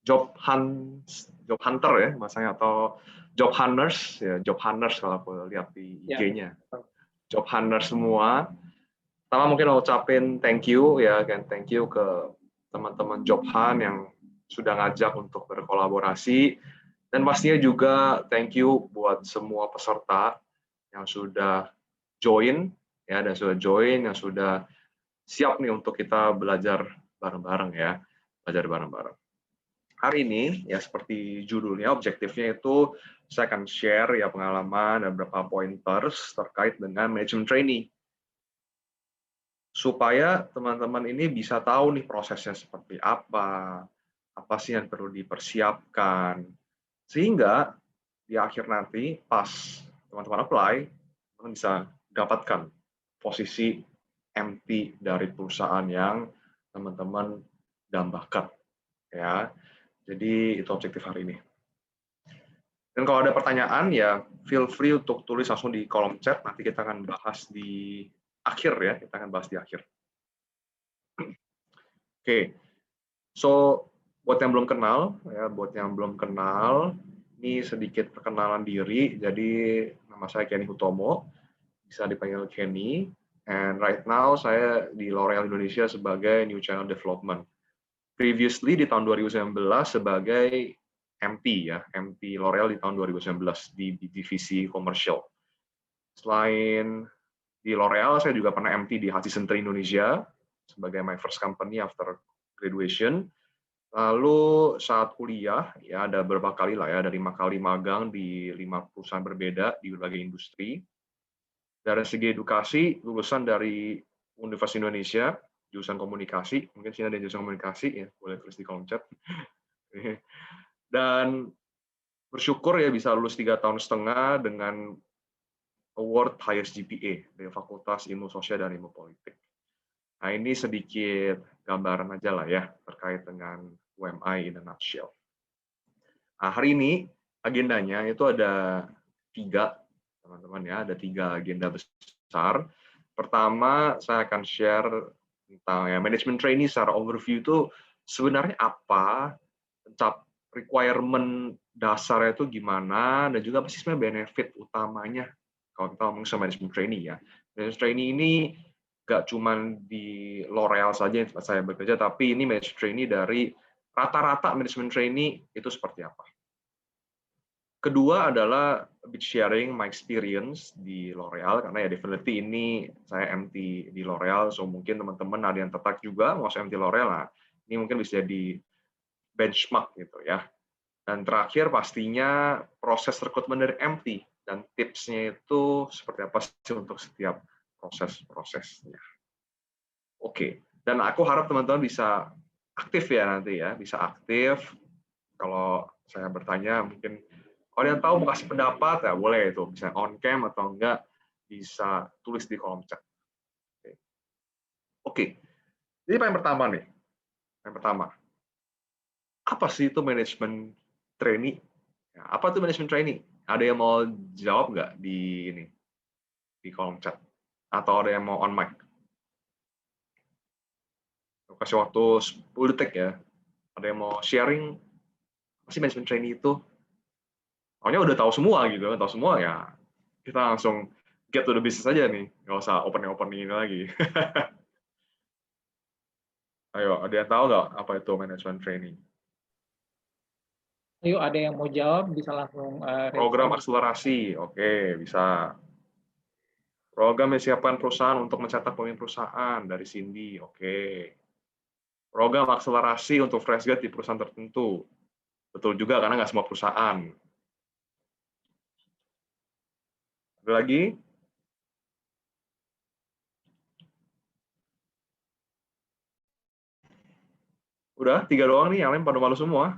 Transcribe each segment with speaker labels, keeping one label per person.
Speaker 1: job hunter ya bahasanya, atau job hunters ya, job hunters kalau aku lihat di IG-nya. Job hunters semua. Pertama mungkin mau ucapin thank you ya, again thank you ke teman-teman job hunt yang sudah ngajak untuk berkolaborasi, dan pastinya juga thank you buat semua peserta yang sudah join ya, dan sudah join, yang sudah siap nih untuk kita belajar bareng-bareng ya, belajar bareng-bareng. Hari ini ya seperti judulnya, objektifnya itu saya akan share ya pengalaman dan beberapa pointers terkait dengan management trainee, supaya teman-teman ini bisa tahu nih prosesnya seperti apa sih yang perlu dipersiapkan, sehingga di akhir nanti pas teman-teman apply, teman bisa dapatkan posisi MT dari perusahaan yang teman-teman dambakan ya. Jadi itu objektif hari ini. Dan kalau ada pertanyaan ya feel free untuk tulis langsung di kolom chat, nanti kita akan bahas di akhir ya, kita akan bahas di akhir. Oke. So buat yang belum kenal ya, ini sedikit perkenalan diri. Jadi nama saya Kenny Hutomo, bisa dipanggil Kenny. And right now saya di L'Oreal Indonesia sebagai New Channel Development. Previously di tahun 2019 sebagai MT ya, MT L'Oreal di tahun 2019 di divisi komersial. Selain di L'Oreal, saya juga pernah MT di Hutchison Indonesia sebagai my first company after graduation. Lalu saat kuliah ya ada beberapa kali lah ya, ada 5 kali magang di 5 perusahaan berbeda di berbagai industri. Dari segi edukasi, lulusan dari Universitas Indonesia, jurusan komunikasi, mungkin sini ada jurusan komunikasi ya, boleh tulis di kolom chat. Dan bersyukur ya bisa lulus 3,5 tahun dengan award highest GPA dari Fakultas Ilmu Sosial dan Ilmu Politik. Nah ini sedikit gambaran aja lah ya terkait dengan UMI in a nutshell. Nah hari ini agendanya itu ada 3 teman-teman ya, ada 3 agenda besar. Pertama saya akan share tentang ya management trainee secara overview itu sebenarnya apa, requirement dasarnya itu gimana, dan juga apa sih sebenarnya benefit utamanya kalau kita ngomong sama management trainee ya. Management trainee ini nggak cuma di L'Oreal saja yang saya bekerja, tapi ini management trainee dari rata-rata management trainee itu seperti apa. Kedua adalah a bit sharing my experience di L'Oreal, karena ya definitely ini saya MT di L'Oreal, so mungkin teman-teman ada yang tertarik juga mau MT L'Oreal, nah ini mungkin bisa jadi benchmark gitu ya. Dan terakhir pastinya proses rekrutmen dari MT dan tipsnya itu seperti apa sih untuk setiap proses-prosesnya. Oke, dan aku harap teman-teman bisa aktif ya nanti ya, bisa aktif. Kalau saya bertanya mungkin kalau yang tahu mau kasih pendapat ya boleh itu, bisa on cam atau enggak bisa tulis di kolom chat. Oke. Jadi yang pertama nih, apa sih itu manajemen trainee? Apa itu manajemen trainee? Ada yang mau jawab nggak di ini, di kolom chat? Atau ada yang mau on mic? Kasih waktu 10 detik ya. Ada yang mau sharing? Apa sih manajemen trainee itu? Soalnya udah tahu semua gitu, tahu semua ya. Kita langsung get to the business aja nih, nggak usah opening ini lagi. Ayo, ada yang tahu nggak apa itu manajemen trainee?
Speaker 2: Ayo, ada yang mau jawab bisa langsung.
Speaker 1: Program akselerasi, oke, bisa. Program yang disiapkan perusahaan untuk mencetak pemimpin perusahaan dari Cindy, oke. Program akselerasi untuk fresh grad di perusahaan tertentu, betul juga karena nggak semua perusahaan. Ada lagi? Udah 3 doang nih, yang lain pada malu semua.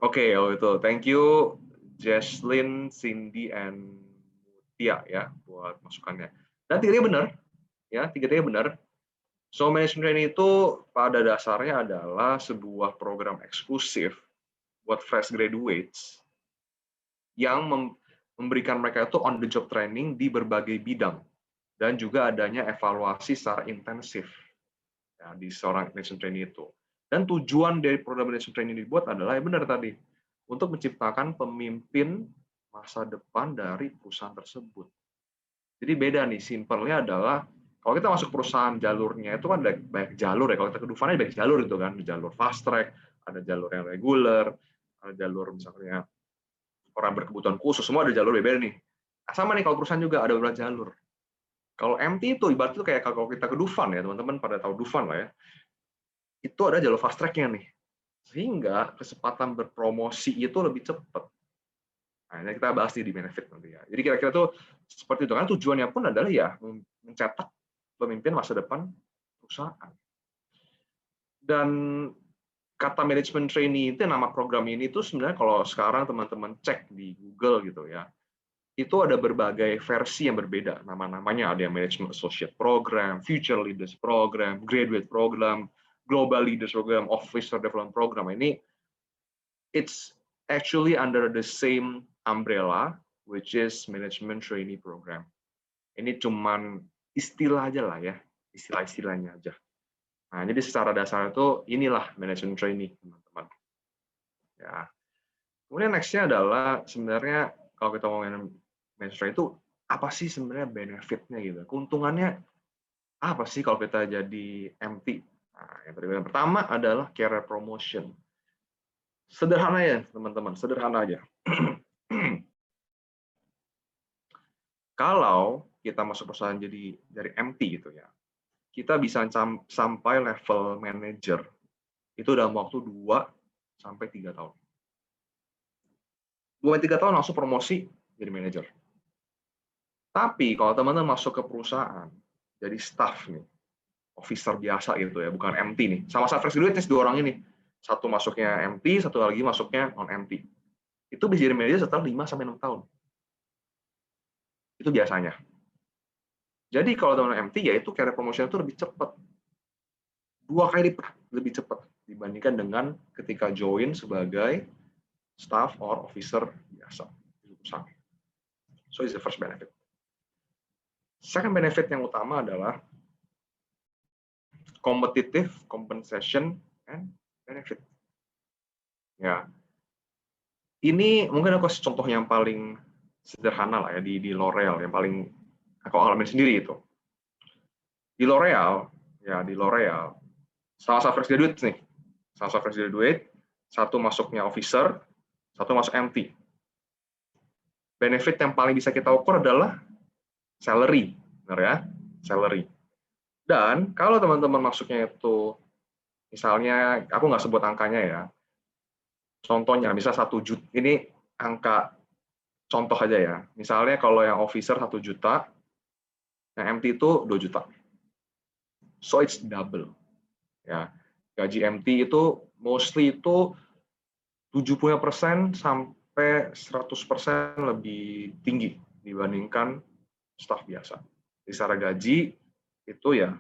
Speaker 1: Oke, oh itu. Thank you Jesslyn, Cindy, and Tia ya buat masukannya. Dan 3-nya benar, ya 3-nya benar. So management training itu pada dasarnya adalah sebuah program eksklusif buat fresh graduates yang memberikan mereka itu on the job training di berbagai bidang dan juga adanya evaluasi secara intensif ya, di seorang management trainee itu. Dan tujuan dari program management training dibuat adalah ya benar tadi, untuk menciptakan pemimpin masa depan dari perusahaan tersebut. Jadi beda nih, simpelnya adalah kalau kita masuk perusahaan jalurnya itu kan ada banyak jalur ya. Kalau kita ke Dufan ada banyak jalur itu kan, jalur fast track, ada jalur yang reguler, ada jalur misalnya orang berkebutuhan khusus, semua ada jalur beda nih. Nah, sama nih kalau perusahaan juga ada beberapa jalur. Kalau MT itu ibarat itu kayak kalau kita ke Dufan ya, teman-teman pada tahu Dufan lah ya. Itu ada jalur fast track-nya nih. Sehingga kesempatan berpromosi itu lebih cepat. Nah, ini kita bahas di benefit nanti ya. Jadi kira-kira tuh seperti itu kan, tujuannya pun adalah ya mencetak pemimpin masa depan perusahaan. Dan kata management trainee itu nama program ini tuh sebenarnya kalau sekarang teman-teman cek di Google gitu ya, itu ada berbagai versi yang berbeda. Nama-namanya ada yang management associate program, future leaders program, graduate program, global leaders program, officer development program. Ini it's actually under the same umbrella, which is management trainee program. Ini cuman istilah aja lah ya, istilah-istilahnya aja. Nah, jadi secara dasar itu inilah management trainee, teman-teman. Ya. Kemudian next-nya adalah sebenarnya kalau kita ngomongin management trainee itu apa sih sebenarnya benefit-nya gitu? Keuntungannya apa sih kalau kita jadi MT? Nah, yang pertama adalah career promotion. Sederhana ya, teman-teman, sederhana aja. Kalau kita masuk perusahaan jadi dari MT gitu ya, kita bisa sampai level manager itu dalam waktu 2-3 tahun. 2-3 tahun langsung promosi jadi manajer. Tapi kalau teman-teman masuk ke perusahaan jadi staff nih, officer biasa gitu ya, bukan MT nih. Sama-sama fresh graduate nih dua orang ini. Satu masuknya MT, satu lagi masuknya non MT. Itu bisa jadi manajer setelah 5-6 tahun. Itu biasanya. Jadi kalau teman-teman MT ya itu career promotion itu lebih cepat. 2 kali lipat lebih cepat dibandingkan dengan ketika join sebagai staff or officer biasa di perusahaan. So it's the first benefit. Second benefit yang utama adalah competitive compensation and benefit. Ya, ini mungkin aku kasih contoh yang paling sederhana lah ya di L'Oreal yang paling aku alami sendiri itu. Di L'Oreal, sama-sama fresh graduate nih, sama-sama fresh graduate, satu masuknya officer, satu masuk MT. Benefit yang paling bisa kita ukur adalah salary, benar ya, salary. Dan kalau teman-teman masuknya itu, misalnya, aku nggak sebut angkanya ya, contohnya, misal 1 juta, ini angka contoh aja ya, misalnya kalau yang officer 1 juta, yang MT itu 2 juta. So it's double. Ya, gaji MT itu mostly itu 70% sampai 100% lebih tinggi dibandingkan staf biasa. Di secara gaji itu ya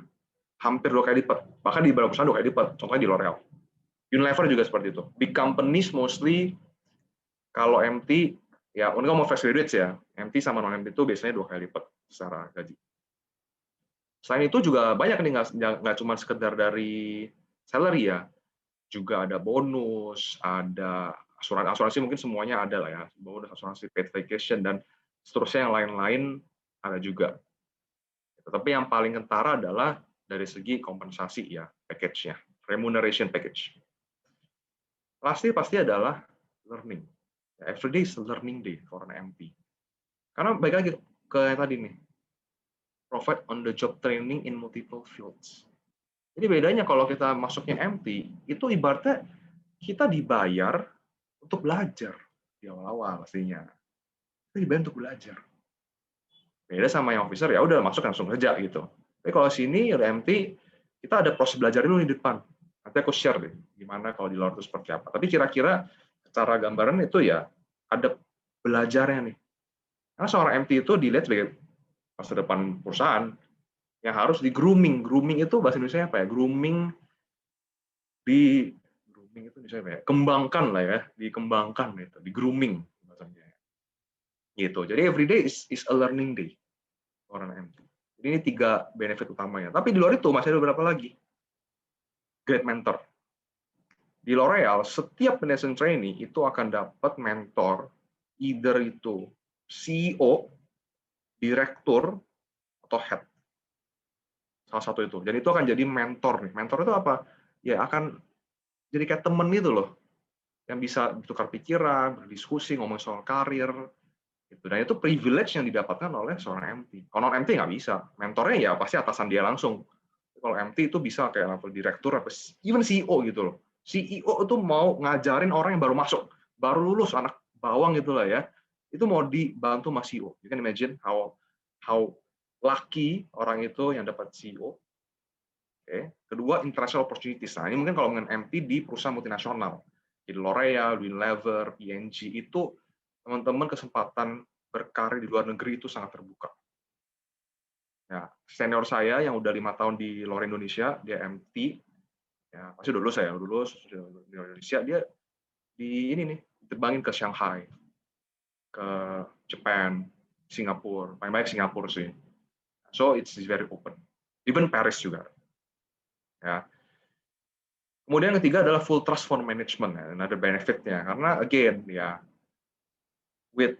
Speaker 1: hampir 2 kali lipat, bahkan di beberapa perusahaan 2 kali lipat, contohnya di L'Oreal. Unilever juga seperti itu. Big companies mostly kalau MT, ya untuk mau fresh graduates ya, MT sama non MT itu biasanya 2 kali lipat secara gaji. Selain itu juga banyak nih, nggak cuma sekedar dari salary ya, juga ada bonus, ada asuransi mungkin semuanya ada lah ya, bonus, asuransi, paid vacation, dan seterusnya yang lain-lain ada juga. Tetapi yang paling kentara adalah dari segi kompensasi ya, package-nya, remuneration package. Pasti adalah learning. Every day is a learning day for an MT. Karena baik lagi ke yang tadi nih, provide on the job training in multiple fields. Jadi bedanya kalau kita masuknya MT, itu ibaratnya kita dibayar untuk belajar di awal-awal pastinya. Kita dibayar untuk belajar. Beda sama yang officer, ya udah masuk langsung kerja gitu. Tapi kalau sini ada MT, kita ada proses belajar dulu di depan. Nanti aku share deh, gimana kalau di luar itu seperti apa. Tapi kira-kira secara gambaran itu ya ada belajarnya nih. Karena seorang MT itu dilihat sebagai masa depan perusahaan yang harus di grooming. Grooming itu bahasa Indonesia apa ya? Grooming itu misalnya apa ya? Kembangkan lah ya, dikembangkan gitu, di grooming bahasanya. Gitu. Jadi every day is a learning day orang MT. Jadi ini 3 benefit utamanya. Tapi di luar itu masih ada beberapa lagi. Great mentor. Di L'Oreal, setiap management trainee itu akan dapat mentor, either itu CEO, direktur, atau head. Salah satu itu. Dan itu akan jadi mentor nih. Mentor itu apa? Ya akan jadi kayak temen itu loh, yang bisa bertukar pikiran, berdiskusi, ngomong soal karir, gitu. Dan itu privilege yang didapatkan oleh seorang MT. Kalau non MT nggak bisa. Mentornya ya pasti atasan dia langsung. Kalau MT itu bisa kayak level direktur, even CEO gitu loh. CEO itu mau ngajarin orang yang baru masuk, baru lulus, anak bawang gitu lah ya. Itu mau dibantu sama CEO. You can imagine how lucky orang itu yang dapat CEO. Okay. Kedua, international opportunities. Nah, ini mungkin kalau dengan MT di perusahaan multinasional. Jadi L'Oreal, Unilever, P&G, itu teman-teman kesempatan berkarir di luar negeri itu sangat terbuka. Ya, senior saya yang udah 5 tahun di L'Oreal Indonesia, dia MT, ya pasti udah lulus saya, lulus di Indonesia, dia di ini nih, terbangin ke Shanghai, ke Japan, Singapura, paling baik Singapura sih. So it's very open. Even Paris juga. Ya. Kemudian yang ketiga adalah full trust fund management, another benefit-nya. Karena again, ya, with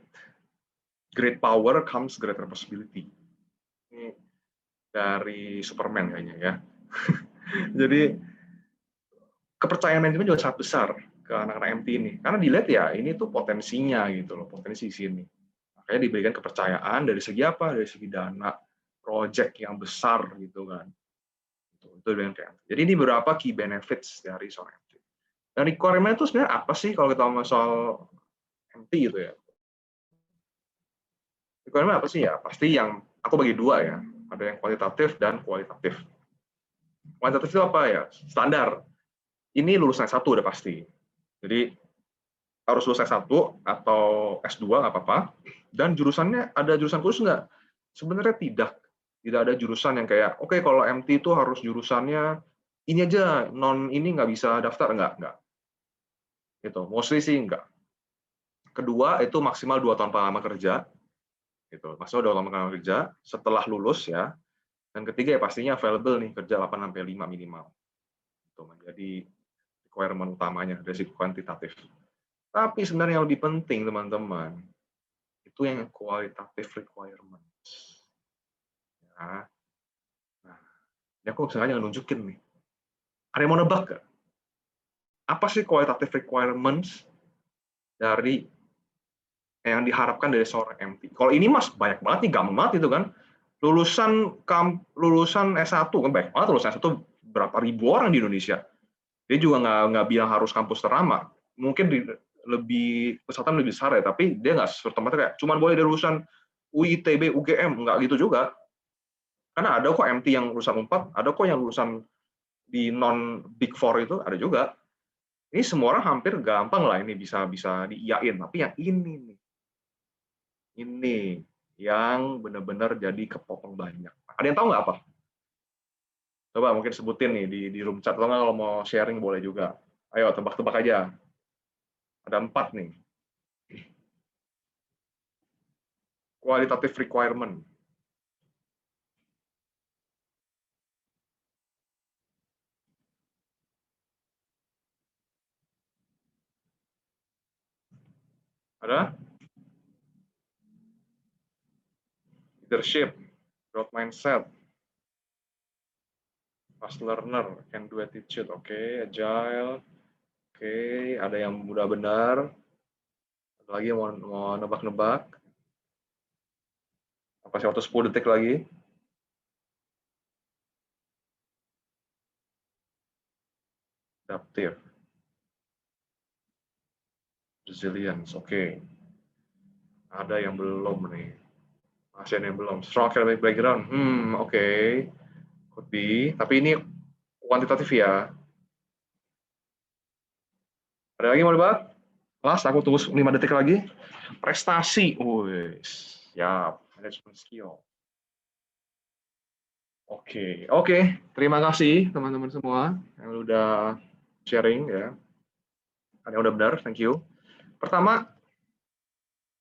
Speaker 1: great power comes great responsibility. Ini dari Superman kayaknya ya. Jadi kepercayaan manajemen juga sangat besar ke anak-anak MT ini. Karena dilihat ya ini tuh potensinya gitu loh, potensi di sini. Makanya diberikan kepercayaan dari segi apa? Dari segi dana, project yang besar gitu kan. Itu dengan MT. Jadi ini beberapa key benefits dari seorang MT. Dan requirement itu sebenarnya apa sih kalau kita ngomong soal MT gitu ya? Requirement apa sih ya? Pasti yang aku bagi dua ya. Ada yang kualitatif dan kualitatif. Kualitatif itu apa ya? Standar. Ini lulusan S1 udah pasti. Jadi harus lulus S1 atau S2 nggak apa-apa. Dan jurusannya ada jurusan khusus nggak? Sebenarnya tidak. Tidak ada jurusan yang kayak, oke, kalau MT itu harus jurusannya ini aja, non ini nggak bisa daftar, nggak. Gitu. Mostly sih nggak. Kedua, itu maksimal 2 tahun pengalaman kerja. Gitu. Maksimal 2 tahun pengalaman kerja setelah lulus ya. Dan ketiga ya pastinya available nih, kerja 8-5 minimal. Itu menjadi requirement utamanya dari segi kuantitatif. Tapi sebenarnya yang lebih penting teman-teman, itu yang qualitative requirements. Ya. Nah, ini aku sengaja nunjukin nih. Ada yang mau nebak nggak? Apa sih qualitative requirements dari yang diharapkan dari seorang MT? Kalau ini mas banyak banget nih, gampang banget itu kan. Lulusan S1 kan banyak banget, lulusan S1 berapa ribu orang di Indonesia. Dia juga nggak bilang harus kampus ternama. Mungkin peserta lebih besar ya, tapi dia nggak serta-merta kayak cuma boleh dari lulusan UI, ITB, UGM, nggak gitu juga. Karena ada kok MT yang lulusan 4, ada kok yang lulusan di non Big Four itu ada juga. Ini semua orang hampir gampang lah ini bisa diiyain, tapi yang ini nih, ini yang benar-benar jadi kepotong banyak. Ada yang tahu nggak apa? Coba mungkin sebutin nih di room chat, atau nggak kalau mau sharing boleh juga. Ayo tebak-tebak aja. Ada 4 nih. Qualitative requirement. Ada? Leadership, growth mindset, fast learner, can do attitude, oke, agile, oke, ada yang mudah benar, ada lagi yang mau nebak-nebak, apa sih waktu 10 detik lagi, adaptive, resilience, oke, ada yang belum nih, masih ada yang belum, strong academic background, oke, could be, tapi ini kuantitatif ya. Ada lagi mau nebak? Last, aku tunggu 5 detik lagi. Prestasi, siap, management skill. Oke. Terima kasih teman-teman semua yang udah sharing ya. Ada yang udah benar, thank you. Pertama,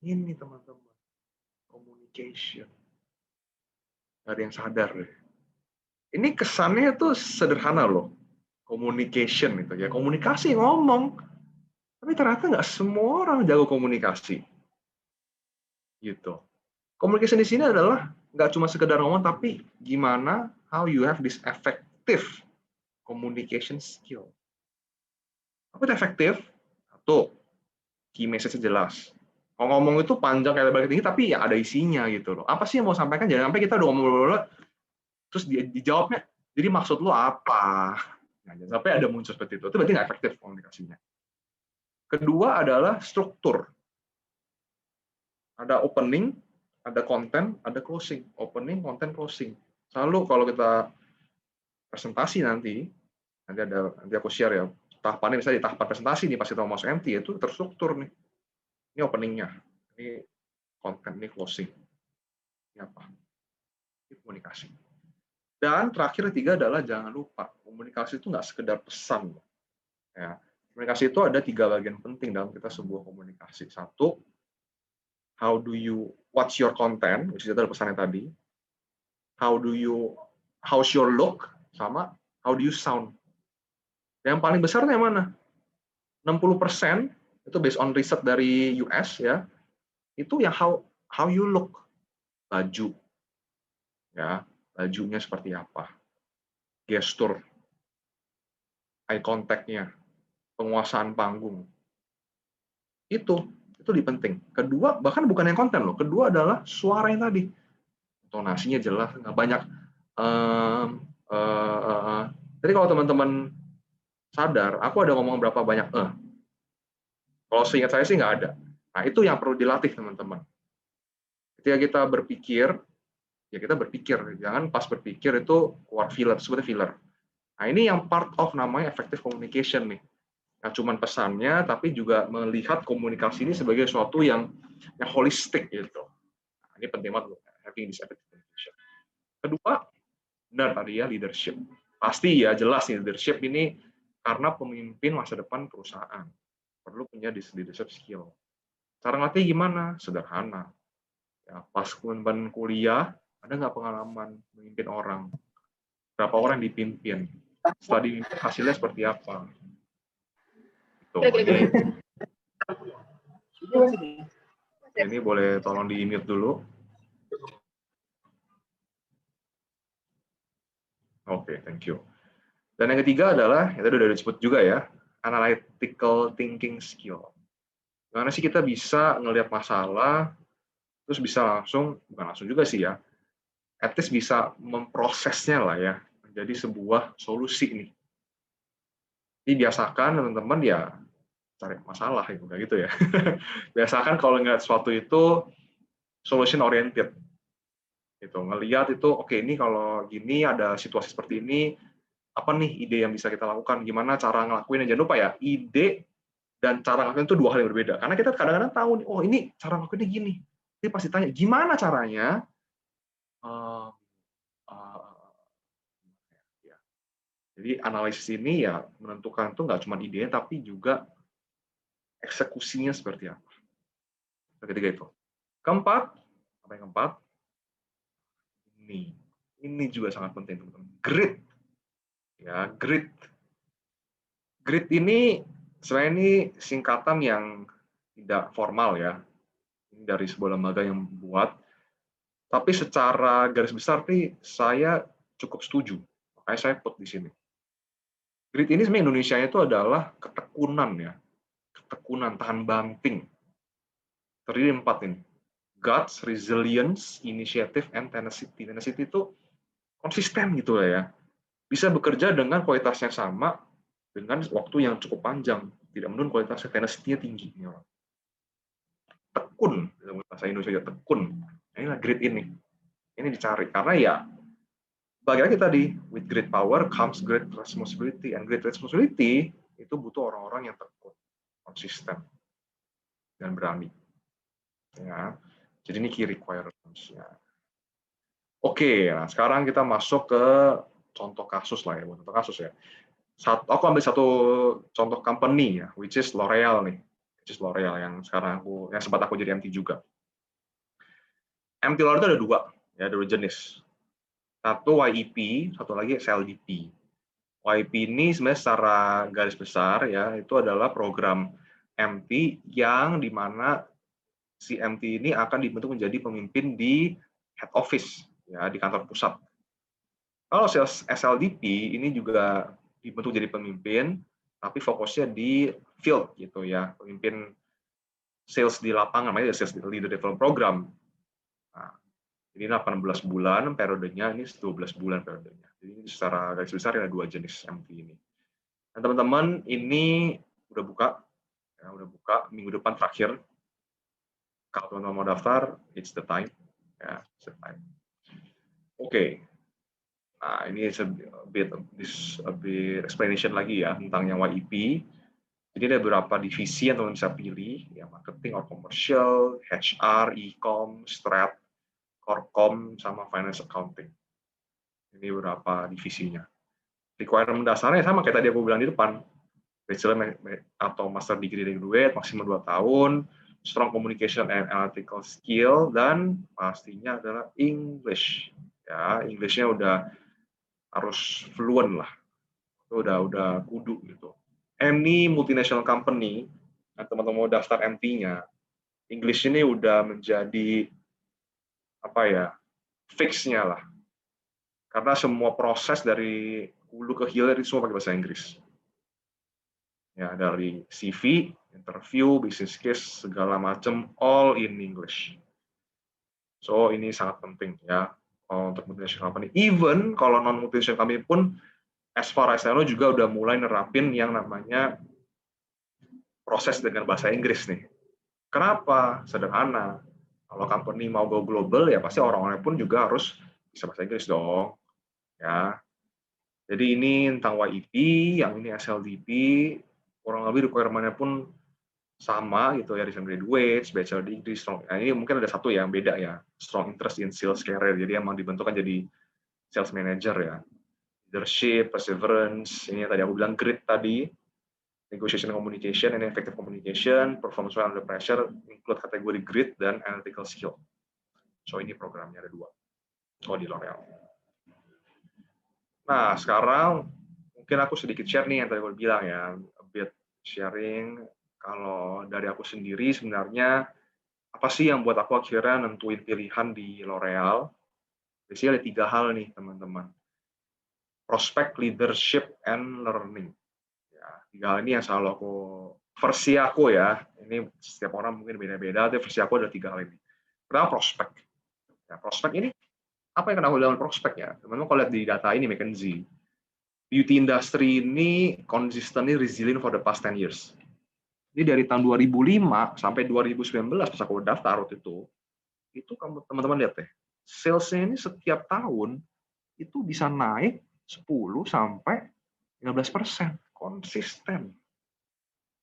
Speaker 1: ini teman-teman, communication. Gak ada yang sadar deh. Ini kesannya tuh sederhana loh. communication gitu ya. Komunikasi ngomong, tapi ternyata nggak semua orang jago komunikasi gitu. Communication di sini adalah nggak cuma sekedar ngomong, tapi gimana how you have this effective communication skill. Apa itu efektif? Satu, key message jelas. Kalau ngomong itu panjang kayak lebar tinggi, tapi ya ada isinya gitu loh. Apa sih yang mau sampaikan? Jangan sampai kita udah ngomong terus dijawabnya, jadi maksud lo apa? Nah, jangan sampai ada muncul seperti itu berarti nggak efektif komunikasinya. Kedua adalah struktur. Ada opening, ada content, ada closing. Opening, content, closing. Selalu kalau kita presentasi nanti aku share ya, tahapannya misalnya di tahapan presentasi nih, pas kita mau masuk MT, itu terstruktur nih. Ini openingnya, ini content, ini closing. Ini apa? Ini komunikasi. Dan terakhir ketiga adalah jangan lupa, komunikasi itu nggak sekedar pesan. Ya. Komunikasi itu ada 3 bagian penting dalam kita sebuah komunikasi. Satu, what's your content, which adalah pesannya tadi. How's your look, sama how do you sound. Yang paling besarnya yang mana? 60% itu based on riset dari US ya. Itu yang how you look. Baju. Ya, bajunya seperti apa? Gestur, eye contact-nya, penguasaan panggung. Itu lebih penting. Kedua, bahkan bukan yang konten loh. Kedua adalah suara yang tadi. Intonasinya jelas, nggak banyak. Jadi kalau teman-teman sadar, aku ada ngomong berapa banyak Kalau seingat saya sih nggak ada. Nah, itu yang perlu dilatih teman-teman. Ketika kita berpikir, ya kita berpikir. Jangan pas berpikir itu keluar filler, sebutnya filler. Nah, ini yang part of namanya effective communication nih. Nah, cuman pesannya, tapi juga melihat komunikasi ini sebagai sesuatu yang holistik gitu. Nah, ini penting banget having this effective communication. Kedua, benar tadi ya, leadership. Pasti ya jelas nih, leadership ini karena pemimpin masa depan perusahaan. Perlu punya leadership skill. Cara ngelatih gimana? Sederhana. Ya, pas teman kuliah, ada nggak pengalaman memimpin orang? Berapa orang dipimpin? Setelah dipimpin, hasilnya seperti apa? Ini boleh tolong di-mute dulu. Oke, thank you. Dan yang ketiga adalah, itu udah disebut juga ya, analytical thinking skill. Gimana sih kita bisa ngelihat masalah, terus bisa bukan langsung juga sih ya, at least bisa memprosesnya lah ya, menjadi sebuah solusi nih. Jadi biasakan teman-teman ya, cari masalah ya, udah gitu ya. Biasakan kalau nggak sesuatu itu solution oriented. Gitu, ngelihat itu, oke, ini kalau gini ada situasi seperti ini, apa nih ide yang bisa kita lakukan, gimana cara ngelakuin. Jangan lupa ya, ide dan cara ngelakuin itu 2 hal yang berbeda. Karena kita kadang-kadang tahu nih, oh ini cara ngelakuinnya gini. Jadi pasti tanya, gimana caranya? Ya. Jadi analisis ini ya menentukan itu nggak cuma idenya, tapi juga eksekusinya seperti apa. Ketiga itu. Keempat, apa yang keempat? Ini juga sangat penting, teman-teman. Grit. Ya, grit. Grit ini sebenarnya ini singkatan yang tidak formal ya. Ini dari sebuah lembaga yang membuat. Tapi secara garis besar nih saya cukup setuju. Makanya saya put di sini. Grit ini sebenarnya Indonesia itu adalah ketekunan ya. Ketekunan, tahan banting. Terdiri 4 ini. Guts, resilience, initiative, and tenacity. Tenacity itu konsisten gitu lah ya. Bisa bekerja dengan kualitas yang sama dengan waktu yang cukup panjang. Tidak menurun kualitasnya, tenacity-nya tinggi. Tekun, bahasa Indonesia tekun. Inilah grit ini. Ini dicari karena ya bagi lagi tadi, with great power comes great responsibility, and great responsibility itu butuh orang-orang yang tekun, konsisten, dan berani. Ya, jadi ini key requirements-nya. Oke, nah sekarang kita masuk ke contoh kasus lah ya, contoh kasus ya. Aku ambil satu contoh company ya, which is L'Oreal nih, which is L'Oreal yang sekarang yang sempat aku jadi MT juga. MT L'Oreal itu ada 2, ya, 2 jenis. Satu YEP, satu lagi SLDP. YP ini sebenarnya secara garis besar ya itu adalah program MT yang dimana si MT ini akan dibentuk menjadi pemimpin di head office ya di kantor pusat. Kalau sales SLDP ini juga dibentuk jadi pemimpin tapi fokusnya di field gitu ya, pemimpin sales di lapangan, namanya sales leader development program. Nah, ini 18 bulan periodenya, ini 12 bulan periodenya. Jadi secara garis besar ada 2 jenis MT ini. Nah, teman-teman, ini udah buka minggu depan terakhir. Kalau teman-teman mau daftar, it's the time. Ya, it's the time. Oke. Nah, ini a bit explanation lagi ya tentang yang YEP. Jadi ada beberapa divisi yang teman bisa pilih, ya marketing or commercial, HR, e-com, strat, corcom, sama finance accounting. Ini beberapa divisinya. Requirement dasarnya sama kayak tadi aku bilang di depan. Bachelor atau master degree graduate, maksimal 2 tahun, strong communication and analytical skill, dan pastinya adalah English. Ya, English-nya udah harus fluent lah. Itu udah kudu gitu. Any multinational company, teman-teman mau daftar MT-nya, English ini udah menjadi apa ya, fix-nya lah. Karena semua proses dari hulu ke hilir itu semua pakai bahasa Inggris. Ya, dari CV, interview, business case, segala macam, all in English. So, ini sangat penting ya untuk multinational company. Even kalau non multinational company pun, as far as I know juga udah mulai nerapin yang namanya proses dengan bahasa Inggris nih. Kenapa? Sederhana. Kalau company mau go global, ya pasti orang-orang pun juga harus bisa bahasa Inggris dong. Ya. Jadi ini tentang YEP, yang ini SLDP, kurang lebih requirement-nya pun sama gitu ya, recent graduates, bachelor degree, strong. Nah, ini mungkin ada satu yang beda ya, strong interest in sales career. Jadi emang dibentukkan jadi sales manager ya. Leadership, perseverance, ini tadi aku bilang grit tadi, negotiation communication and effective communication, performance well under pressure, include kategori grit dan analytical skill. So ini programnya ada 2. Di L'Oreal. Nah, sekarang mungkin aku sedikit share nih yang tadi aku bilang ya, a bit sharing. Kalau dari aku sendiri sebenarnya apa sih yang buat aku akhirnya nentuin pilihan di L'Oreal? Biasanya ada 3 hal nih teman-teman. Prospect, leadership, and learning. Ya, 3 hal ini yang selalu aku, versi aku ya, ini setiap orang mungkin beda-beda, tapi versi aku ada 3 hal ini. Pertama, prospek. Ya, prospek ini, apa yang kena aku dalam prospek ya? Teman-teman kalau lihat di data ini, McKinsey, beauty industry ini consistently resilient for the past 10 years. Jadi dari tahun 2005 sampai 2019 pas aku daftar waktu itu kamu teman-teman lihat deh, salesnya ini setiap tahun itu bisa naik 10 sampai 15%, konsisten.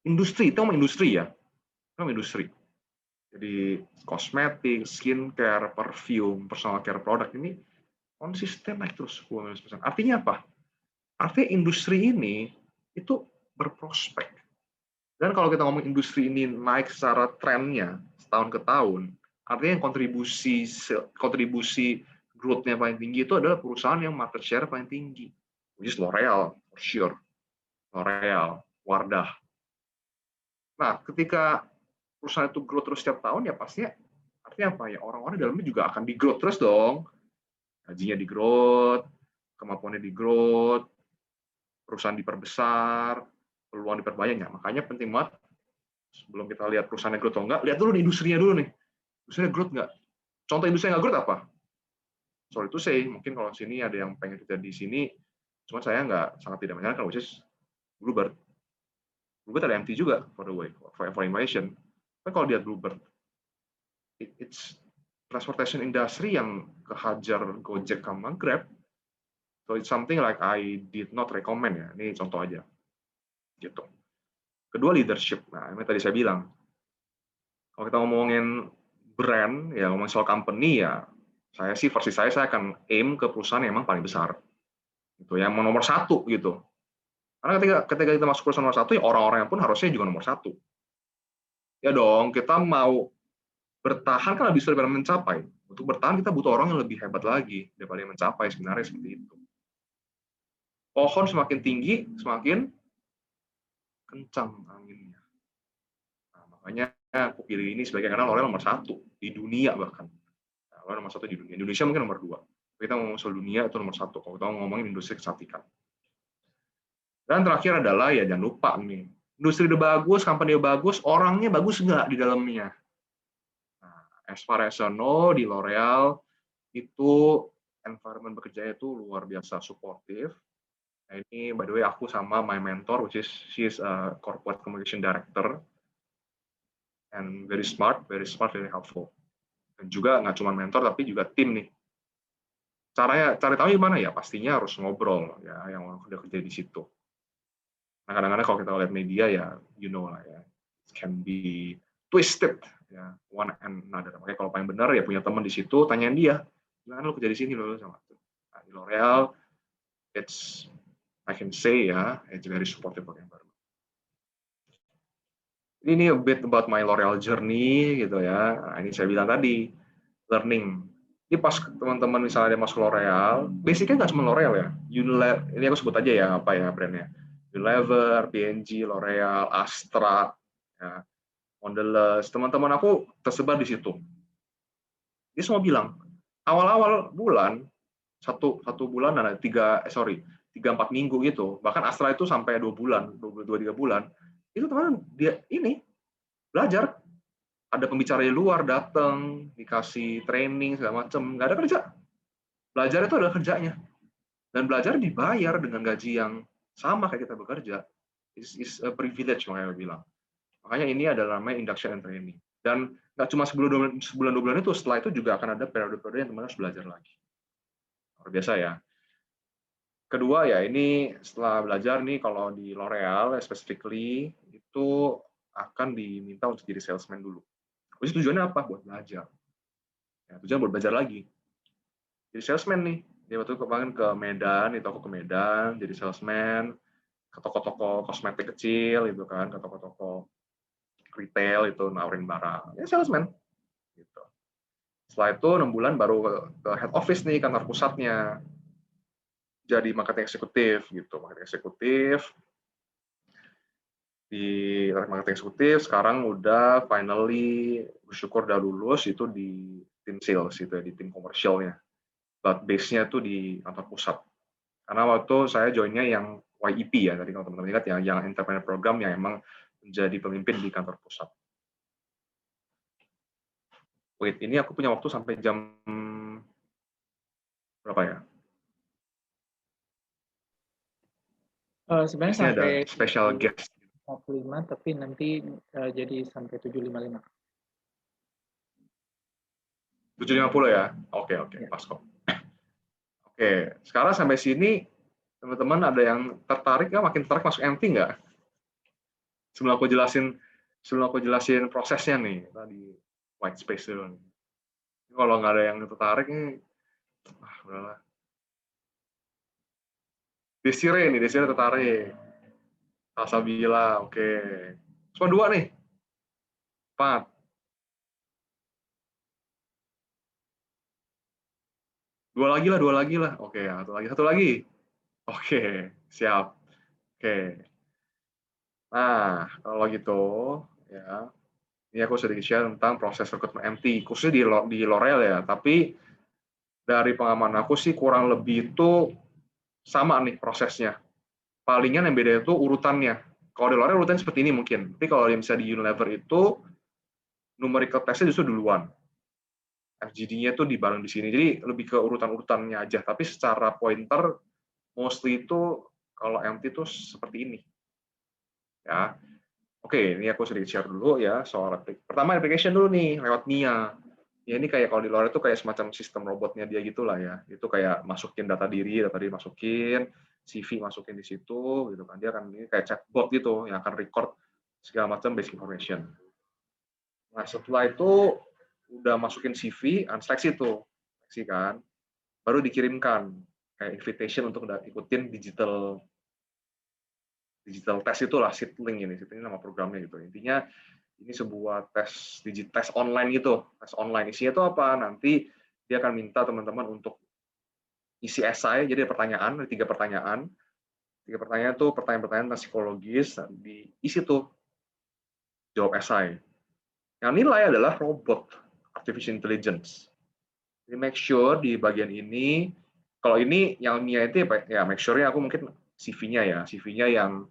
Speaker 1: Industri, itu sama industri ya, sama industri. Jadi kosmetik, skincare, perfume, personal care product ini konsisten naik terus 15%. Artinya apa? Artinya industri ini itu berprospek. Dan kalau kita ngomong industri ini naik secara trennya setahun ke tahun, artinya yang kontribusi growth-nya paling tinggi itu adalah perusahaan yang market share paling tinggi, which is L'Oreal, for sure. L'Oreal, Wardah. Nah, ketika perusahaan itu growth terus setiap tahun, ya pastinya artinya apa ya? Orang-orang di dalamnya juga akan di-growth terus dong. Gajinya di-growth, kemampuannya di-growth, perusahaan diperbesar, peluang diperbanyak. Ya, makanya penting banget sebelum kita lihat perusahaannya growth atau enggak, lihat dulu nih industrinya dulu nih. Industrinya growth enggak? Contoh industri yang enggak growth apa? Sorry to say, mungkin kalau sini ada yang pengen kerja di sini, cuma saya enggak, sangat tidak menyarankan, which is Bluebird. Bluebird ada MT juga, for the way, for information. Tapi kalau lihat Bluebird, it's transportation industry yang kehajar Gojek sama Grab. So it's something like I did not recommend ya. Ini contoh aja. Gitu. Kedua, leadership. Nah, ini tadi saya bilang. Kalau kita ngomongin brand, ya ngomongin soal company ya, versi saya akan aim ke perusahaan yang memang paling besar. Gitu, yang nomor 1 gitu. Karena ketika kita masuk perusahaan nomor 1, ya orang-orangnya pun harusnya juga nomor 1. Ya dong, kita mau bertahan kan lebih sulit daripada mencapai. Untuk bertahan kita butuh orang yang lebih hebat lagi daripada yang mencapai, sebenarnya seperti itu. Pohon semakin tinggi, semakin kencang anginnya. Nah, makanya aku pilih ini sebagai karena L'Oreal nomor 1 di dunia bahkan. Nah, L'Oreal nomor 1 di dunia. Indonesia mungkin nomor 2. Kita ngomong soal dunia itu nomor 1. Kalau kita ngomongin industri kecantikan. Dan terakhir adalah ya jangan lupa nih, industri udah bagus, company udah bagus, orangnya bagus nggak di dalamnya? Nah, as far as I know, di L'Oreal itu environment bekerjanya itu luar biasa supportive. Nah, ini by the way aku sama my mentor, which is she is a corporate communication director, and very smart, very helpful. Dan juga nggak cuma mentor tapi juga tim nih. Caranya cari tahu gimana ya? Pastinya harus ngobrol ya, yang udah kerja di situ. Nah, kadang-kadang kalau kita lihat media ya, you know lah ya, it can be twisted ya, one and another. Makanya kalau paling benar ya punya teman di situ, tanyain dia, gimana lu kerja di sini lo sama. Nah, di L'Oreal, it's I can say ya, it's very supportive environment. Ini a bit about my L'Oreal journey gitu ya. Nah, ini saya bilang tadi, learning. Ini pas teman-teman misalnya dia masuk L'Oreal, basicnya nggak cuma L'Oreal ya. Unilever, ini aku sebut aja ya apa ya brandnya. Unilever, P&G, L'Oreal, Astra, ya, Mondelez. Teman-teman aku tersebar di situ. Dia semua bilang, awal-awal bulan, satu bulan ada 3-4 minggu gitu. Bahkan Astra itu sampai 2 bulan, 2-3 bulan. Itu teman dia ini belajar, ada pembicara di luar datang, dikasih training segala macam, nggak ada kerja. Belajar itu adalah kerjanya, dan belajar dibayar dengan gaji yang sama kayak kita bekerja. Is a privilege makanya bilang. Makanya ini adalah namanya induction and training. Dan nggak cuma sebulan 2 bulan itu, setelah itu juga akan ada periode-periode yang teman harus belajar lagi. Luar biasa ya. Kedua ya ini setelah belajar nih kalau di L'Oreal specifically itu akan diminta untuk jadi salesman dulu. Jadi tujuannya apa? Buat belajar. Ya, tujuan buat belajar lagi. Jadi salesman nih. Dia waktu kemarin ke Medan, itu aku ke Medan, jadi salesman, ke toko-toko kosmetik kecil, gitu kan, ke toko-toko retail itu nawarin barang. Ya salesman. Gitu. Setelah itu 6 bulan baru ke head office nih, kantor pusatnya. Jadi marketing eksekutif gitu, marketing eksekutif. Di marketing eksekutif sekarang udah finally bersyukur udah lulus itu di tim sales itu ya, di tim komersialnya. But base-nya tuh di kantor pusat. Karena waktu saya join-nya yang YEP ya, tadi kalau teman-teman ingat ya, yang entrepreneur program yang emang menjadi pemimpin di kantor pusat. Wait, ini aku punya waktu sampai jam berapa ya?
Speaker 2: Sebenarnya
Speaker 1: Ini ada
Speaker 2: sampai
Speaker 1: special guest.
Speaker 2: 45, tapi nanti jadi sampai 7.55.
Speaker 1: 7.50 ya? Oke,
Speaker 2: Ya.
Speaker 1: pas kok. Oke, sekarang sampai sini teman-teman ada yang tertarik nggak, makin tertarik masuk MT nggak? Sebelum aku jelasin prosesnya nih, tadi white space dulu. Kalau nggak ada yang tertarik nih, udahlah. Desire tertarik. Salsabila, oke. Cuma 2 nih. 4. 2 lagi lah. Oke, satu lagi. Oke, siap. Oke. Nah, kalau gitu, ya, ini aku sedikit share tentang proses rekrutmen MT, khususnya di L'Oreal ya. Tapi dari pengalaman aku sih kurang lebih itu sama nih prosesnya. Palingan yang beda itu urutannya. Kalau di L'Oreal urutannya seperti ini mungkin. Tapi kalau yang bisa di Unilever itu numerical test-nya justru duluan. FGD-nya itu dibareng di sini. Jadi lebih ke urutan-urutannya aja. Tapi secara pointer, mostly itu kalau MT itu seperti ini. Ya, oke, ini aku sedikit share dulu ya soal pertama application dulu nih lewat Nia. Ya ini kayak kalau di luar itu kayak semacam sistem robotnya dia gitulah ya. Itu kayak masukin data diri masukin, CV masukin di situ gitu kan. Dia akan ini kayak chatbot gitu yang akan record segala macam basic information. Nah, setelah itu udah masukin CV, seleksi tuh. Seleksi kan. Baru dikirimkan kayak invitation untuk ikutin digital test itulah, Seedlink ini nama programnya gitu. Intinya ini sebuah tes online gitu, tes online. Isinya itu apa? Nanti dia akan minta teman-teman untuk isi esai, jadi ada 3 pertanyaan. 3 pertanyaan itu pertanyaan-pertanyaan tentang psikologis, diisi tuh jawab esai. Yang nilai adalah robot, artificial intelligence. Jadi make sure di bagian ini, kalau ini yang Mia itu ya make sure-nya aku mungkin CV-nya yang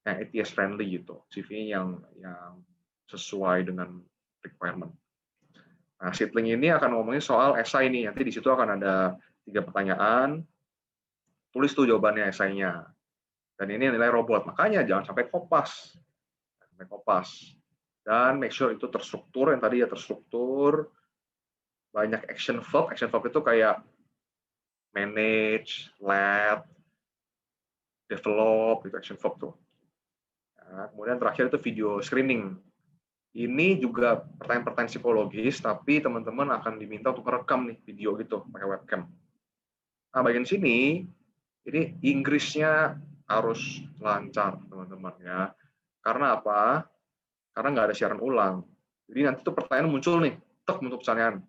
Speaker 1: ATS friendly gitu, CV-nya yang sesuai dengan requirement. Nah, Seedling ini akan ngomongin soal esai nih, nanti di situ akan ada 3 pertanyaan, tulis tuh jawabannya esainya. Dan ini nilai robot, makanya jangan sampai kopas. Dan make sure itu terstruktur, yang tadi ya terstruktur, banyak action verb itu kayak manage, lead, develop, itu action verb tuh. Nah, kemudian terakhir itu video screening. Ini juga pertanyaan-pertanyaan psikologis, tapi teman-teman akan diminta untuk merekam nih video gitu pakai webcam. Nah, bagian sini, ini Inggrisnya harus lancar, teman-teman ya. Karena apa? Karena nggak ada siaran ulang. Jadi nanti tuh pertanyaan muncul nih, tek untuk pertanyaan.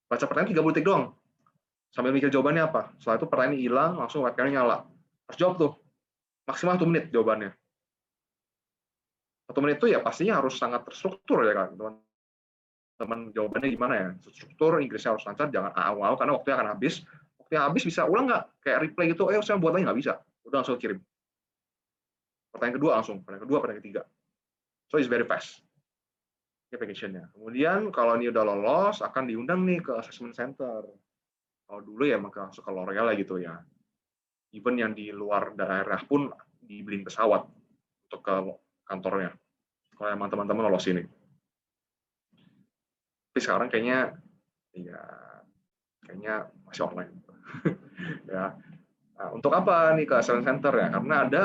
Speaker 1: Baca pertanyaan 3 detik doang. Sambil mikir jawabannya apa. Setelah itu pertanyaan hilang, langsung webcamnya nyala. Harus jawab tuh. Maksimal 1 menit jawabannya. 1 menit itu ya pastinya harus sangat terstruktur ya kan, teman-teman. Jawabannya gimana ya? Struktur, Inggrisnya harus lancar, jangan awal karena waktunya akan habis. Waktunya habis bisa ulang nggak? Kayak replay gitu, saya buat lagi nggak bisa. Udah langsung kirim. Pertanyaan kedua langsung, pertanyaan ketiga. So it's very fast. Application-nya. Kemudian kalau ini udah lolos, akan diundang nih ke assessment center. Kalau dulu ya masuk ke L'Oreal gitu ya. Even yang di luar daerah pun dibeliin pesawat untuk ke kantornya. Kalau emang teman-teman lolos ini. Tapi sekarang kayaknya masih online. Ya. Nah, untuk apa nih ke assessment center ya? Karena ada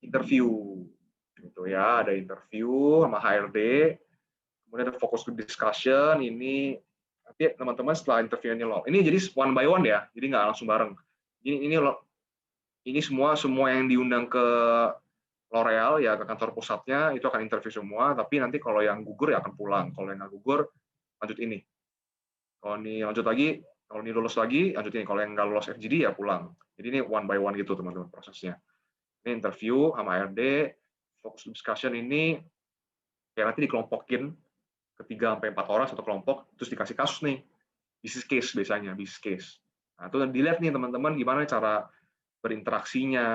Speaker 1: interview gitu ya, ada interview sama HRD, kemudian ada focus group discussion. Ini nanti teman-teman setelah interview ini jadi one by one ya, jadi nggak langsung bareng. Ini semua yang diundang ke L'Oreal ya, ke kantor pusatnya itu akan interview semua, tapi nanti kalau yang gugur ya akan pulang, kalau yang nggak gugur lanjut ini, kalau ini lanjut lagi, kalau ini lulus lagi lanjut ini, kalau yang nggak lulus FGD ya pulang. Jadi ini one by one gitu teman-teman prosesnya. Ini interview sama HRD, focus discussion ini ya nanti dikelompokin ke 3-4 orang satu kelompok, terus dikasih kasus nih, business case biasanya, business case. Nah, itu dilihat nih teman-teman gimana cara berinteraksinya,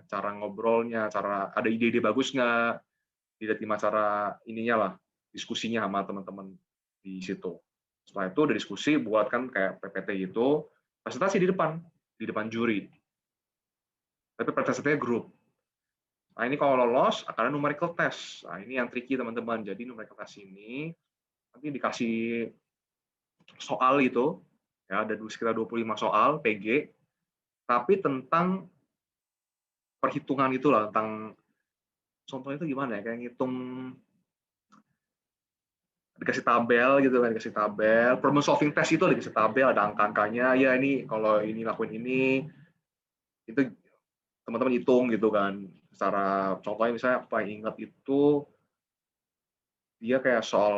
Speaker 1: cara ngobrolnya, cara ada ide-ide bagus nggak, dilihat gimana cara ininya lah, diskusinya sama teman-teman di situ. Setelah itu udah diskusi, buatkan kayak PPT gitu, presentasi di depan juri. Tapi presentasinya grup. Nah, ini kalau lolos akan ada numerical test. Nah, ini yang tricky teman-teman. Jadi numerical test ini nanti dikasih soal itu, ya ada sekitar 25 soal PG, tapi tentang perhitungan itulah, tentang contohnya itu gimana ya, kayak ngitung, dikasih tabel gitu kan, dikasih tabel, problem solving test itu dikasih tabel, ada angka-angkanya, ya ini kalau ini lakuin ini, itu teman-teman hitung gitu kan. Secara contohnya misalnya apa yang ingat itu, dia kayak soal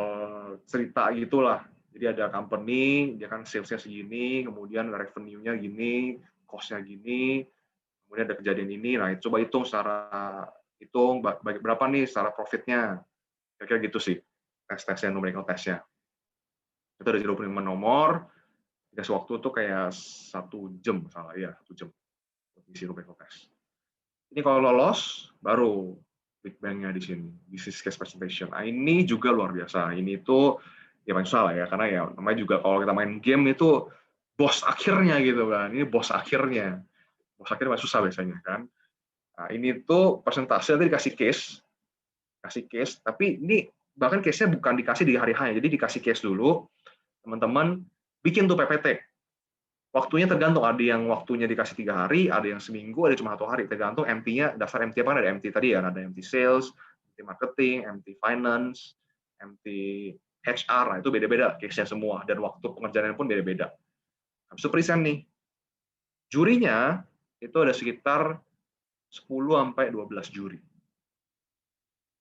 Speaker 1: cerita gitulah. Jadi ada company, dia kan sales-nya segini, kemudian revenue-nya gini, cost-nya gini, kemudian ada kejadian ini, nah coba hitung berapa nih secara profit-nya. Kira-kira gitu sih, tes-tesnya, numerical test-nya. Itu ada 25 nomor, dikasih waktu tuh kayak 1 jam, salah ya, 1 jam untuk isi numerical test. Ini kalau lolos, baru Big Bang-nya di sini, business case presentation. Nah, ini juga luar biasa. Ini tuh ya paling susah lah ya, karena ya namanya juga kalau kita main game itu bos akhirnya gitu kan. Ini bos akhirnya. Bos akhirnya susah biasanya kan. Nah, ini tuh presentasi nanti dikasih case, tapi ini bahkan case-nya bukan dikasih di hari hanya, jadi dikasih case dulu, teman-teman bikin tuh PPT. Waktunya tergantung, ada yang waktunya dikasih 3 hari, ada yang seminggu, ada cuma 1 hari, tergantung MT-nya, dasar MT apa, ada MT tadi ya, ada MT sales, MT marketing, MT finance, MT HR, nah itu beda-beda case-nya semua, dan waktu pengerjaannya pun beda-beda. Habis itu present nih, jurinya itu ada sekitar 10-12 juri,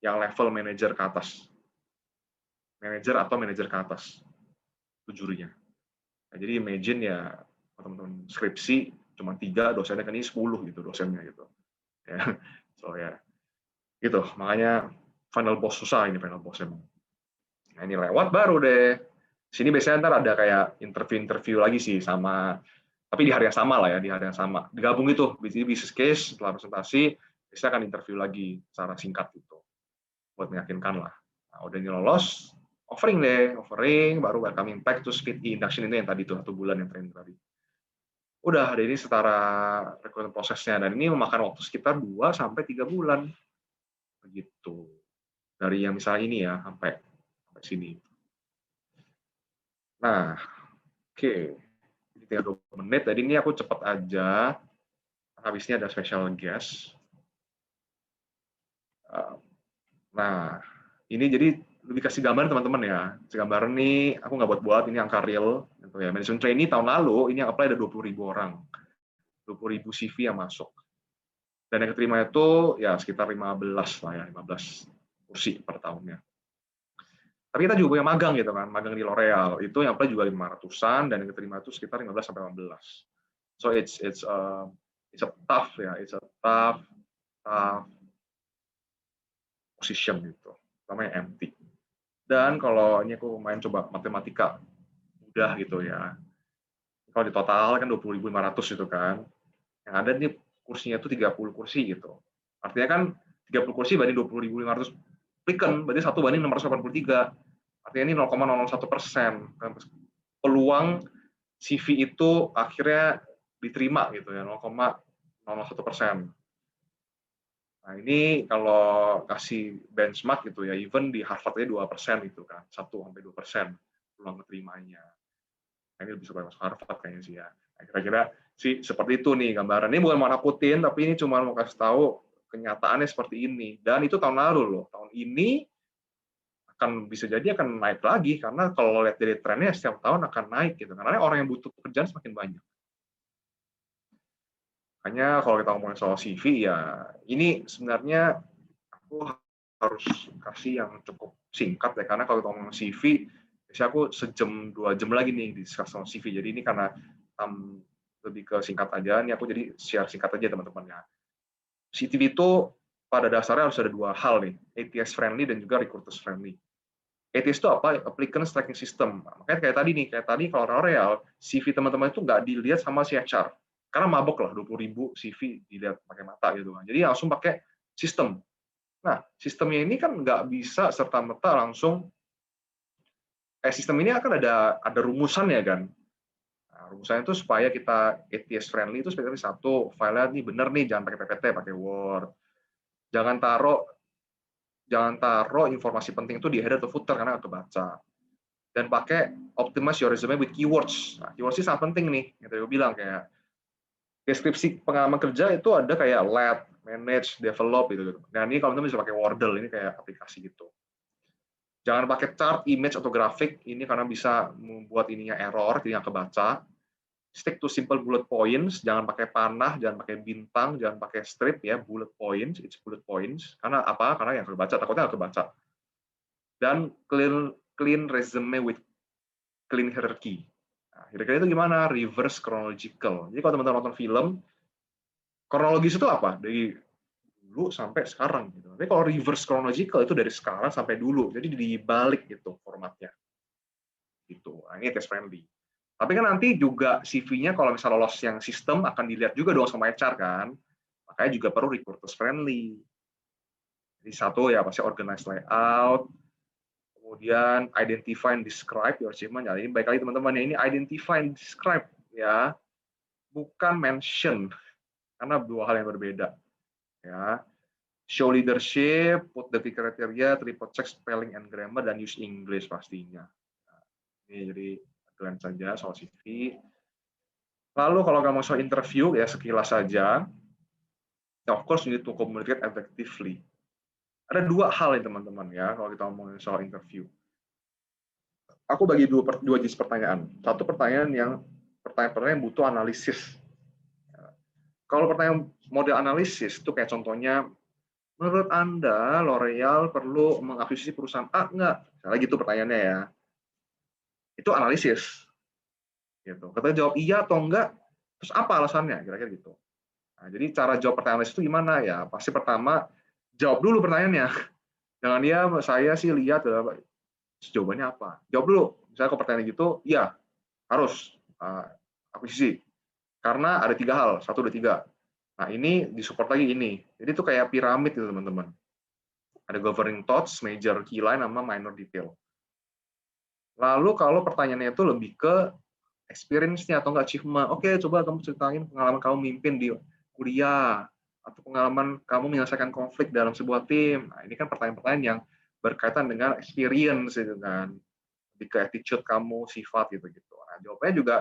Speaker 1: yang level manajer ke atas, manajer atau manajer ke atas, itu jurinya. Nah, jadi imagine ya teman-teman skripsi cuma 3, dosennya kan ini 10 gitu dosennya gitu. Ya. So ya, gitu. Makanya final boss susah ini final boss emang. Nah, ini lewat baru deh. Sini biasanya ntar ada kayak interview lagi sih sama, tapi di hari yang sama lah ya, di hari yang sama. Digabung itu, business case, setelah presentasi, biasanya akan interview lagi secara singkat gitu. Buat meyakinkan lah. Nah, udah ini lolos, offering, baru welcoming pack, terus fit induction itu yang tadi tuh, 1 bulan yang training tadi. Udah, ada ini setara recruitment prosesnya, dan ini memakan waktu sekitar 2-3 bulan. Begitu. Dari yang misalnya ini ya, sampai sini. Nah, oke. Ini tinggal 20 menit, jadi ini aku cepat aja. Habis ini ada special guest. Nah, ini jadi lebih kasih gambar teman-teman ya. Kasih gambar ini aku nggak buat-buat, ini angka real. Gitu ya. Management trainee tahun lalu, ini yang apply ada 20.000 orang. 20.000 CV yang masuk. Dan yang keterima itu ya sekitar 15 lah ya, 15 kursi per tahunnya. Tapi kita juga punya magang gitu kan, magang di L'Oreal. Itu yang apply juga 500-an, dan yang keterima itu sekitar 15-18. So it's a tough ya, it's a tough position gitu. Namanya empty. Dan kalau ini aku main coba matematika mudah gitu ya. Kalau di total kan 20.500 itu kan. Yang ada nih kursinya itu 30 kursi gitu. Artinya kan 30 kursi banding 20.500 applicant, berarti 1:683. Artinya ini 0,01%. Peluang CV itu akhirnya diterima gitu ya, 0,01%. Nah, ini kalau kasih benchmark gitu ya, even di Harvard-nya 2% gitu kan, 1-2% peluang keterimanya. Nah, ini lebih suka masuk Harvard kayaknya sih ya. Nah, kira-kira sih seperti itu nih gambaran. Ini bukan mau nakutin, tapi ini cuma mau kasih tahu kenyataannya seperti ini. Dan itu tahun lalu loh. Tahun ini akan bisa jadi akan naik lagi, karena kalau lihat dari trennya setiap tahun akan naik gitu. Karena orang yang butuh pekerjaan semakin banyak. Makanya kalau kita ngomongin soal CV ya, ini sebenarnya aku harus kasih yang cukup singkat ya, karena kalau kita ngomong CV, biasanya aku sejam 2 jam lagi nih discuss soal CV. Jadi ini karena lebih ke singkat aja, ini aku jadi share singkat aja teman-teman ya. CV itu pada dasarnya harus ada 2 hal nih, ATS friendly dan juga recruiters friendly. ATS itu apa? Applicant Tracking System. Makanya kayak tadi kalau L'Oreal, CV teman-teman itu nggak dilihat sama si HR. Karena mabok lah, 20.000 CV dilihat pakai mata gitu kan. Jadi langsung pakai sistem. Nah, sistemnya ini kan nggak bisa serta-merta langsung, sistem ini akan ada rumusan ya kan. Nah, rumusannya itu supaya kita ATS friendly itu seperti satu, file-nya ini benar nih, jangan pakai PPT, pakai Word. Jangan taruh informasi penting itu di header atau footer karena nggak kebaca. Dan pakai optimize your resume with keywords. Nah, keywords ini sangat penting nih, yang tadi gue bilang, kayak deskripsi pengalaman kerja itu ada kayak lead, manage, develop gitu. Nah, ini kalau teman bisa pakai Wordle, ini kayak aplikasi gitu. Jangan pakai chart, image atau grafik ini karena bisa membuat ininya error, jadi nggak kebaca. Stick to simple bullet points, jangan pakai panah, jangan pakai bintang, jangan pakai strip ya, bullet points, it's bullet points. Karena apa? Karena yang kebaca, takutnya nggak kebaca. Dan clean resume with clean hierarchy. Nah, hierarchy itu gimana? Reverse chronological. Jadi kalau teman-teman nonton film, kronologis itu apa? Dari dulu sampai sekarang. Gitu. Tapi kalau reverse chronological itu dari sekarang sampai dulu. Jadi dibalik gitu formatnya. Gitu. Nah, ini test friendly. Tapi kan nanti juga CV-nya kalau misalnya lolos yang sistem akan dilihat juga dong sama HR kan. Makanya juga perlu recruiters friendly. Jadi satu ya pasti organize layout, kemudian identify and describe your achievement. Ya, ini baik kali teman-teman ya, ini identify and describe ya, bukan mention, karena 2 hal yang berbeda. Ya, show leadership, put the key criteria, triple check spelling and grammar, dan use English pastinya. Nah, ini jadi kalian saja soal CV. Lalu kalau kamu soal interview ya sekilas saja, of course you need to communicate effectively. Ada 2 hal ya teman-teman ya kalau kita ngomongin soal interview. Aku bagi 2 jenis pertanyaan. Satu pertanyaan yang butuh analisis. Kalau pertanyaan model analisis itu kayak contohnya, menurut Anda L'Oreal perlu mengakuisisi perusahaan A enggak? Misalnya gitu pertanyaannya ya. Itu analisis. Gitu. Kita jawab iya atau enggak, terus apa alasannya? Kira-kira gitu. Nah, jadi cara jawab pertanyaan itu gimana ya? Pasti pertama jawab dulu pertanyaannya. Jangan ya saya sih lihat jawabannya apa. Jawab dulu. Misalnya kalau pertanyaan gitu, ya harus akuisisi. Karena ada 3 hal, 1, 2, 3. Nah, ini disupport lagi ini. Jadi itu kayak piramid itu, teman-teman. Ada governing thoughts, major key line, sama minor detail. Lalu kalau pertanyaannya itu lebih ke experience-nya atau enggak achievement. Oke, coba kamu ceritain pengalaman kamu mimpin di kuliah, atau pengalaman kamu menyelesaikan konflik dalam sebuah tim. Nah, ini kan pertanyaan-pertanyaan yang berkaitan dengan experience gitu kan. Lebih ke attitude kamu, sifat gitu-gitu. Nah, jawabannya juga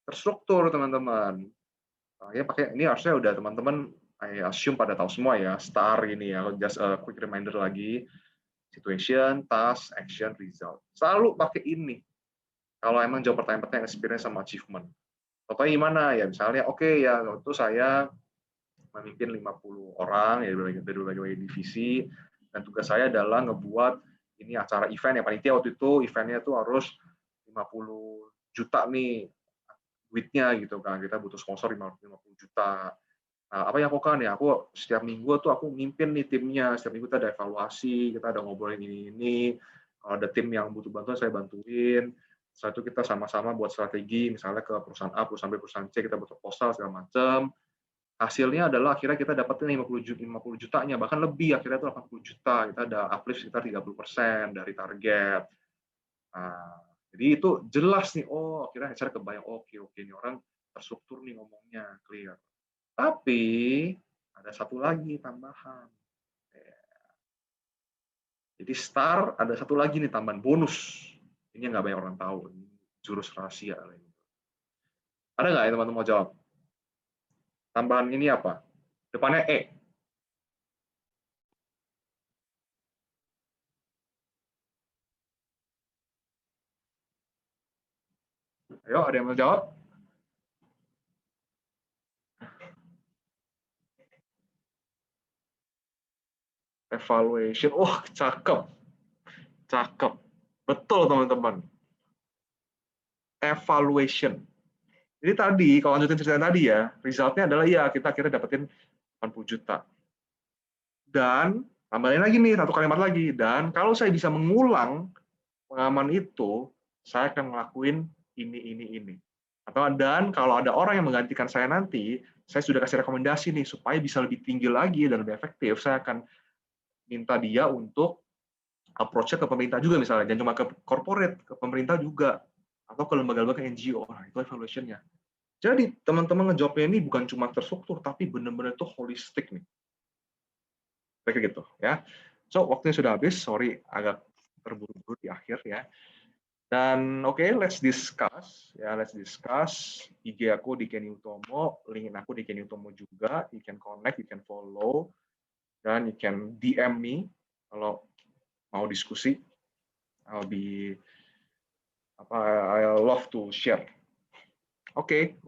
Speaker 1: terstruktur, teman-teman. Ya pakai ini harusnya udah teman-teman I assume pada tahu semua ya, STAR ini ya, just a quick reminder lagi, situation, task, action, result. Selalu pakai ini. Kalau emang jawab pertanyaan-pertanyaan experience sama achievement. Contohnya gimana ya, misalnya oke ya, waktu saya memimpin 50 orang ya dari berbagai divisi, dan tugas saya adalah ngebuat ini acara event ya, panitia waktu itu eventnya itu harus 50 juta nih duitnya gitu kan, kita butuh sponsor 50 juta. Nah, apa yang aku lakukan ya, aku setiap minggu tuh aku mimpin nih timnya, setiap minggu kita ada evaluasi, kita ada ngobrolin ini, kalau ada tim yang butuh bantuan saya bantuin, setelah itu kita sama-sama buat strategi, misalnya ke perusahaan A, perusahaan B, perusahaan C, kita butuh proposal segala macam. Hasilnya adalah akhirnya kita dapetin 50 jutanya, bahkan lebih, akhirnya itu 80 juta, kita ada uplift sekitar 30% dari target. Nah, jadi itu jelas nih, oh akhirnya HR kebayang, oke, ini orang terstruktur nih ngomongnya, clear. Tapi ada satu lagi tambahan. Jadi STAR ada satu lagi nih tambahan bonus. Ini nggak banyak orang tahu. Ini jurus rahasia. Ada nggak ya teman-teman mau jawab? Tambahan ini apa? Depannya E. Ayo, ada yang mau jawab? Evaluation. Wah, cakep. Cakep. Betul, teman-teman. Evaluation. Jadi tadi, kalau lanjutin cerita tadi ya, resultnya adalah ya kita akhirnya dapetin 80 juta. Dan tambahin lagi nih, satu kalimat lagi. Dan kalau saya bisa mengulang pengalaman itu, saya akan ngelakuin ini. Atau dan kalau ada orang yang menggantikan saya nanti, saya sudah kasih rekomendasi nih supaya bisa lebih tinggi lagi dan lebih efektif, saya akan minta dia untuk approach-nya ke pemerintah juga misalnya, jangan cuma ke corporate, ke pemerintah juga, atau ke lembaga-lembaga NGO. Nah, itu evaluation-nya. Jadi teman-teman ngejawabnya ini bukan cuma terstruktur, tapi benar-benar itu holistik nih. Kayak gitu ya. So, waktunya sudah habis, sorry agak terburu-buru di akhir ya. Dan oke, let's discuss ya, IG aku di Kenny Utomo, LinkedIn aku di Kenny Utomo juga. You can connect, you can follow, dan you can DM me kalau mau diskusi. I love to share. Oke.